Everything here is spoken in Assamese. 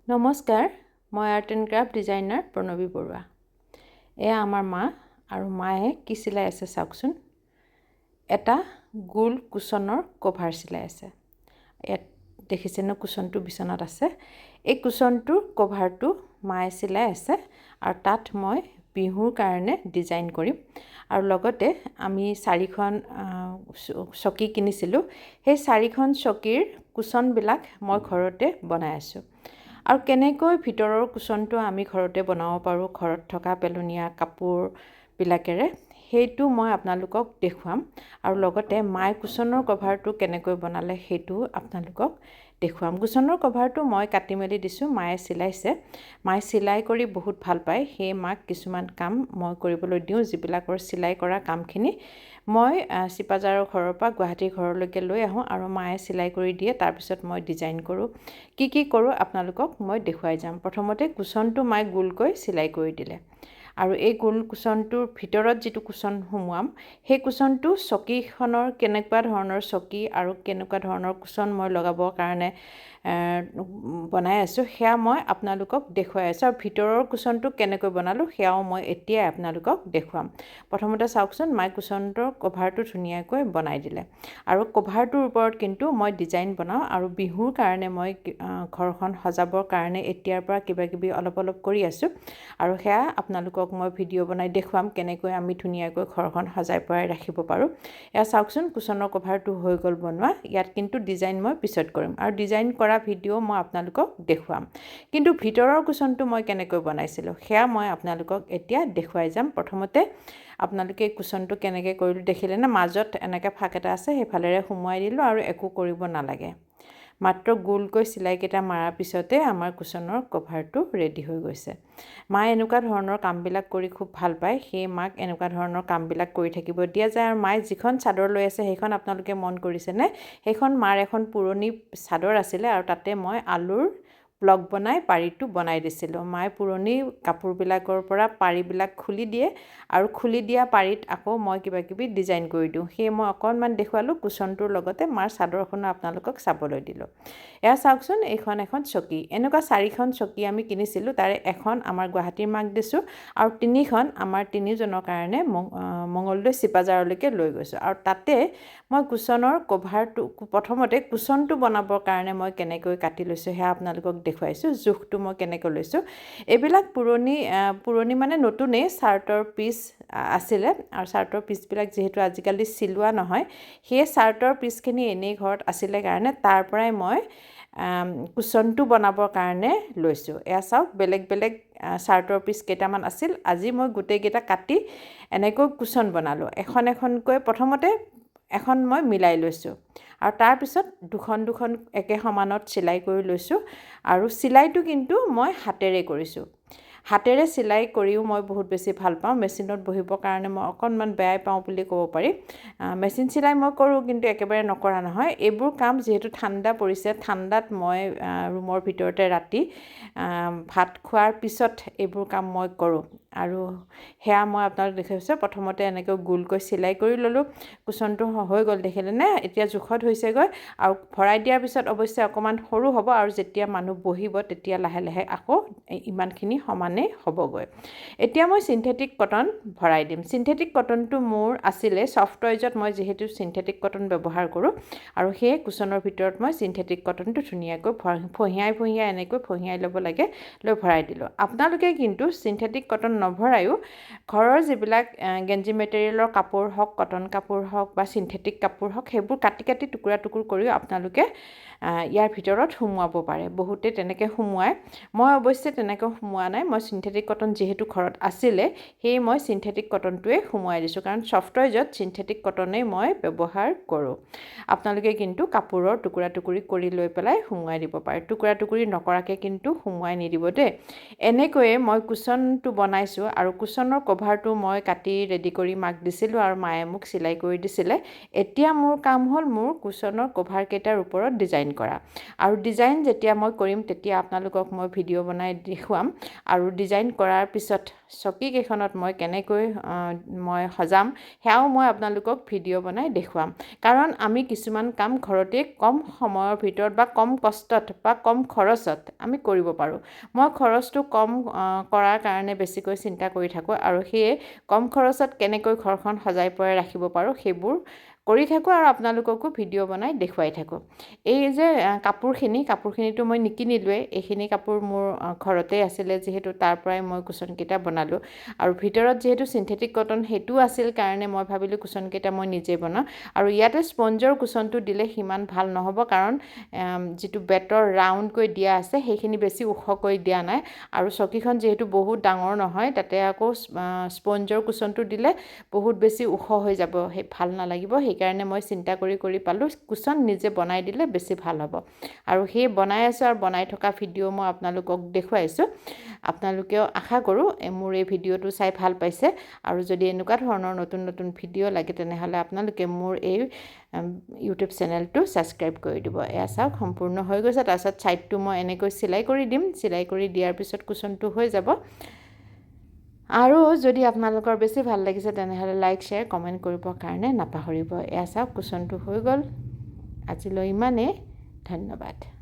নমস্কাৰ, মই art and craft designer Pranabi Baruah. এয়া আমাৰ মা আৰু মায়ে কি চিলাই আছে চাওকচোন। এটা গোল কুশ্বনৰ কভাৰ চিলাই আছে। ইয়াত দেখিছেনে কুশ্বনটো বিচনাত আছে। এই কুশ্বনটোৰ কভাৰটো মায়ে চিলাই আছে আৰু তাত মই বিহুৰ কাৰণে ডিজাইন কৰিম। আৰু লগতে আমি 4খন চকী কিনিছিলোঁ। সেই 4খন চকীৰ কুশ্বনবিলাক মই ঘৰতে বনাই আছোঁ। আৰু কেনেকৈ ভিতৰৰ কুশ্বনটো আমি ঘৰতে বনাব পাৰোঁ ঘৰত থকা পেলনীয়া কাপোৰবিলাকেৰে, সেইটো মই আপোনালোকক দেখুৱাম। আৰু লগতে মায়ে কুশ্বনৰ কভাৰটো কেনেকৈ বনালে সেইটোও আপোনালোকক দেখুৱাম। কুশ্বনৰ কভাৰটো মই কাটি মেলি দিছোঁ, মায়ে চিলাইছে। মায়ে চিলাই কৰি বহুত ভাল পায়, সেয়ে মাক কিছুমান কাম মই কৰিবলৈ দিওঁ, যিবিলাকৰ চিলাই কৰা কামখিনি মই চিপাঝাৰৰ ঘৰৰ পৰা গুৱাহাটীৰ ঘৰলৈকে লৈ আহোঁ আৰু মায়ে চিলাই কৰি দিয়ে। তাৰপিছত মই ডিজাইন কৰোঁ। কি কৰোঁ আপোনালোকক মই দেখুৱাই যাম। প্ৰথমতে কুশ্বনটো মায়ে গোলকৈ চিলাই কৰি দিলে আৰু এই গোল কুশ্বনটোৰ ভিতৰত যিটো কুশ্বন সুমুৱাম, সেই কুশ্বনটো চকীখনৰ কেনেকুৱা ধৰণৰ চকী আৰু কেনেকুৱা ধৰণৰ কুশ্বন মই লগাবৰ কাৰণে বনাই আছোঁ, সেয়া মই আপোনালোকক দেখুৱাই আছোঁ। আৰু ভিতৰৰ কুশ্বনটো কেনেকৈ বনালোঁ সেয়াও মই এতিয়াই আপোনালোকক দেখুৱাম। প্ৰথমতে চাওকচোন, মায়ে কুশ্বনটোৰ কভাৰটো ধুনীয়াকৈ বনাই দিলে আৰু কভাৰটোৰ ওপৰত কিন্তু মই ডিজাইন বনাওঁ। আৰু বিহুৰ কাৰণে মই ঘৰখন সজাবৰ কাৰণে এতিয়াৰ পৰা কিবাকিবি অলপ কৰি আছোঁ আৰু সেয়া আপোনালোকক মই ভিডিঅ' বনাই দেখুৱাম, কেনেকৈ আমি ধুনীয়াকৈ ঘৰখন সজাই পৰাই ৰাখিব পাৰোঁ। এয়া চাওকচোন, কুশ্বনৰ কভাৰটো হৈ গ'ল বনোৱা। ইয়াত কিন্তু ডিজাইন মই পিছত কৰিম আৰু ডিজাইন কৰা ভিডিঅ' মই আপোনালোকক দেখুৱাম। কিন্তু ভিতৰৰ কুশ্বনটো মই কেনেকৈ বনাইছিলোঁ সেয়া মই আপোনালোকক এতিয়া দেখুৱাই যাম। প্ৰথমতে আপোনালোকে এই কুশ্বনটো কেনেকৈ কৰিলোঁ দেখিলেনে? মাজত এনেকৈ ফাঁক এটা আছে, সেইফালেৰে সুমুৱাই দিলোঁ আৰু একো কৰিব নালাগে। মাত্ৰ গোলকৈ চিলাইকেইটা মৰাৰ পিছতে আমাৰ কুশ্বনৰ কভাৰটো ৰেডি হৈ গৈছে। মায়ে এনেকুৱা ধৰণৰ কামবিলাক কৰি খুব ভাল পায়, সেয়ে মাক এনেকুৱা ধৰণৰ কামবিলাক কৰি থাকিব দিয়া যায়। আৰু মায়ে যিখন চাদৰ লৈ আছে সেইখন আপোনালোকে মন কৰিছেনে? সেইখন মাৰ এখন পুৰণি চাদৰ আছিলে আৰু তাতে মই আলুৰ ব্লক বনাই পাৰিটো বনাই দিছিলোঁ। মায়ে পুৰণি কাপোৰবিলাকৰ পৰা পাৰিবিলাক খুলি দিয়ে আৰু খুলি দিয়া পাৰিত আকৌ মই কিবাকিবি ডিজাইন কৰি দিওঁ। সেয়ে মই অকণমান দেখুৱালোঁ, কুশ্বনটোৰ লগতে মাৰ চাদৰখনো আপোনালোকক চাবলৈ দিলোঁ। এয়া চাওকচোন, এইখন এখন চকী। এনেকুৱা 4খন চকী আমি কিনিছিলোঁ, তাৰে এখন আমাৰ গুৱাহাটীৰ মাক দিছোঁ আৰু 3খন আমাৰ 3জনৰ কাৰণে মঙলদৈ চিপাঝাৰলৈকে লৈ গৈছোঁ। আৰু তাতে মই কুশ্বনৰ কভাৰটো প্ৰথমতে কুশ্বনটো বনাবৰ কাৰণে মই কেনেকৈ কাটি লৈছোঁ সেয়া আপোনালোকক দেখুৱাইছোঁ। জোখটো মই কেনেকৈ লৈছোঁ। এইবিলাক পুৰণি মানে নতুনেই চাৰ্টৰ পিচ আছিলে আৰু চাৰ্টৰ পিচবিলাক যিহেতু আজিকালি চিলোৱা নহয়, সেই চাৰ্টৰ পিচখিনি এনেই ঘৰত আছিলে কাৰণে তাৰ পৰাই মই কুশ্বনটো বনাবৰ কাৰণে লৈছোঁ। এয়া চাওক, বেলেগ চাৰ্টৰ পিচ কেইটামান আছিল। আজি মই গোটেইকেইটা কাটি এনেকৈ কুশ্বন বনালোঁ। এখনকৈ প্ৰথমতে এখন মই মিলাই লৈছোঁ আৰু তাৰপিছত দুখন একে সমানত চিলাই কৰি লৈছোঁ। আৰু চিলাইটো কিন্তু মই হাতেৰে কৰিছোঁ। হাতেৰে চিলাই কৰিও মই বহুত বেছি ভাল পাওঁ। মেচিনত বহিবৰ কাৰণে মই অকণমান বেয়াই পাওঁ বুলি ক'ব পাৰি। মেচিন চিলাই মই কৰোঁ, কিন্তু একেবাৰে নকৰা নহয়। এইবোৰ কাম যিহেতু ঠাণ্ডা পৰিছে, ঠাণ্ডাত মই ৰুমৰ ভিতৰতে ৰাতি ভাত খোৱাৰ পিছত এইবোৰ কাম মই কৰোঁ। আৰু সেয়া মই আপোনালোক দেখাইছোঁ। প্ৰথমতে এনেকৈ গোলকৈ চিলাই কৰি ল'লোঁ। কুশ্বনটো হৈ গ'ল দেখিলেনে? এতিয়া জোখত হৈছেগৈ আৰু ভৰাই দিয়াৰ পিছত অৱশ্যে অকণমান সৰু হ'ব আৰু যেতিয়া মানুহ বহিব তেতিয়া লাহে আকৌ ইমানখিনি সমানেই হ'বগৈ। এতিয়া মই চিন্থেটিক কটন ভৰাই দিম। চিন্থেটিক কটনটো মোৰ আছিলে ছফ্ট টয়জত, মই যিহেতু চিন্থেটিক কটন ব্যৱহাৰ কৰোঁ আৰু সেই কুশ্বনৰ ভিতৰত মই চিন্থেটিক কটনটো ধুনীয়াকৈ ফঁহিয়াই এনেকৈ ফঁহিয়াই ল'ব লাগে, লৈ ভৰাই দিলোঁ। আপোনালোকে কিন্তু চিন্থেটিক কটন নভৰায়ো ঘৰৰ যিবিলাক গেঞ্জি মেটেৰিয়েলৰ কাপোৰ হওক, কটন কাপোৰ হওক বা চিন্থেটিক কাপোৰ হওক, সেইবোৰ কাটি টুকুৰা কৰিও আপোনালোকে ইয়াৰ ভিতৰত সুমুৱাব পাৰে। বহুতে তেনেকৈ সুমুৱায়। মই অৱশ্যে তেনেকৈ সুমুওৱা নাই। মই চিন্থেটিক কটন যিহেতু ঘৰত আছিলে, সেয়ে মই চিন্থেটিক কটনটোৱে সুমুৱাই দিছোঁ, কাৰণ ছফ্ট টয়জত চিন্থেটিক কটনেই মই ব্যৱহাৰ কৰোঁ। আপোনালোকে কিন্তু কাপোৰৰ টুকুৰা কৰি লৈ পেলাই সুমুৱাই দিব পাৰে। টুকুৰা নকৰাকৈ কিন্তু সুমুৱাই নিদিব দেই। এনেকৈয়ে মই কুশ্বনটো বনাইছোঁ আৰু কুশ্বনৰ কভাৰটো মই কাটি ৰেডি কৰি মাক দিছিলোঁ আৰু মায়ে মোক চিলাই কৰি দিছিলে। এতিয়া মোৰ কাম হ'ল মোৰ কুশ্বনৰ কভাৰকেইটাৰ ওপৰত ডিজাইন ডিজাইন কৰা আৰু ডিজাইন যেতিয়া মই কৰিম তেতিয়া আপোনালোকক মই ভিডিঅ' বনাই দেখুৱাম আৰু ডিজাইন কৰাৰ পিছত চকীকেইখনত মই কেনেকৈ মই সজাম সেয়াও মই আপোনালোকক ভিডিঅ' বনাই দেখুৱাম কাৰণ আমি কিছুমান কাম ঘৰতে কম সময়ৰ ভিতৰত বা কম কষ্টত বা কম খৰচত আমি কৰিব পাৰোঁ মই খৰচটো কম কৰাৰ কাৰণে বেছিকৈ চিন্তা কৰি থাকোঁ আৰু সেয়ে কম খৰচত কেনেকৈ ঘৰখন সজাই পৰাই ৰাখিব পাৰোঁ সেইবোৰ কৰি থাকোঁ আৰু আপোনালোককো ভিডিঅ' বনাই দেখুৱাই থাকোঁ এই যে কাপোৰখিনিতো মই নিকিনিলোৱেই এইখিনি কাপোৰ মোৰ ঘৰতে আছিলে যিহেতু তাৰ পৰাই মই কুশ্বনকেইটা বনালোঁ আৰু ভিতৰত যিহেতু চিন্থেটিক কটন সেইটো আছিল কাৰণে মই ভাবিলোঁ কুশ্বনকেইটা মই নিজে বনাওঁ আৰু ইয়াতে স্পঞ্জৰ কুশ্বনটো দিলে সিমান ভাল নহ'ব কাৰণ যিটো বেতৰ ৰাউণ্ডকৈ দিয়া আছে সেইখিনি বেছি ওখকৈ দিয়া নাই আৰু চকীখন যিহেতু বহুত ডাঙৰ নহয় তাতে আকৌ স্পঞ্জৰ কুশ্বনটো দিলে বহুত বেছি ওখ হৈ যাব সেই ভাল নালাগিব সেইকাৰণে মই চিন্তা কৰি পালোঁ কুশ্বন নিজে বনাই দিলে বেছি ভাল হ'ব আৰু সেই বনাই আছোঁ আৰু বনাই থকা ভিডিঅ' মই আপোনালোকক দেখুৱাইছোঁ আপোনালোকেও আশা কৰোঁ মোৰ এই ভিডিঅ'টো চাই ভাল পাইছে আৰু যদি এনেকুৱা ধৰণৰ নতুন ভিডিঅ' লাগে তেনেহ'লে আপোনালোকে মোৰ এই ইউটিউব চেনেলটো ছাবস্ক্ৰাইব কৰি দিব এয়া চাওক সম্পূৰ্ণ হৈ গৈছে তাৰপিছত ছাইডটো মই এনেকৈ চিলাই কৰি দিম চিলাই কৰি দিয়াৰ পিছত কুশ্বনটো হৈ যাব আৰু যদি আপোনালোকৰ বেছি ভাল লাগিছে তেনেহ'লে লাইক শ্বেয়াৰ কমেণ্ট কৰিবৰ কাৰণে নাপাহৰিব এয়া চাওক কুশ্বনটো হৈ গ'ল আজিলৈ ইমানেই ধন্যবাদ